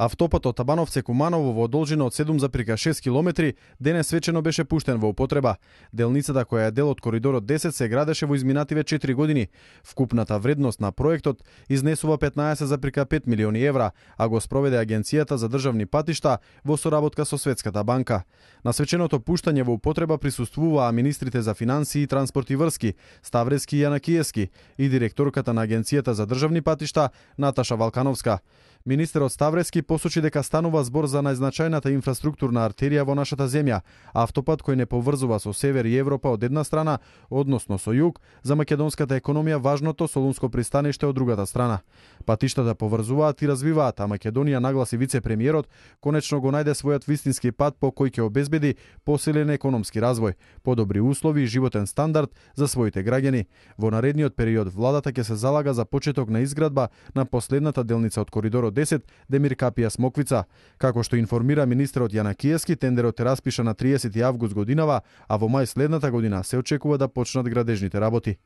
Автопатот Табановце-Куманово во должина од 7,6 км денес свечено беше пуштен во употреба. Делницата која е дел од коридорот 10 се градеше во изминативе 4 години. Вкупната вредност на проектот изнесува 15,5 милиони евра, а го спроведе Агенцијата за државни патишта во соработка со Светската банка. На свеченото пуштање во употреба присуствуваа министрите за финансии, транспорт и врски Ставрески и Јанакиевски и директорката на Агенцијата за државни патишта Наташа Валкановска. Министерот Ставрески посочи дека станува збор за најзначајната инфраструктурна артерија во нашата земја, автопат кој не поврзува со север и Европа од една страна, односно со југ, за македонската економија важното Солунско пристаниште од другата страна. Патиштата поврзуваат и развиваат, а Македонија, нагласи вице-премиерот, конечно го најде својот вистински пат по кој ќе обезбеди посилен економски развој, подобри услови и животен стандард за своите граѓани. Во наредниот период владата ќе се залага за почеток на изградба на последната делница од коридорот 10 Демир Капија Смоквица. Како што информира министерот Јанакиевски, тендерот е распишан на 30 август годинава, а во мај следната година се очекува да почнат градежните работи.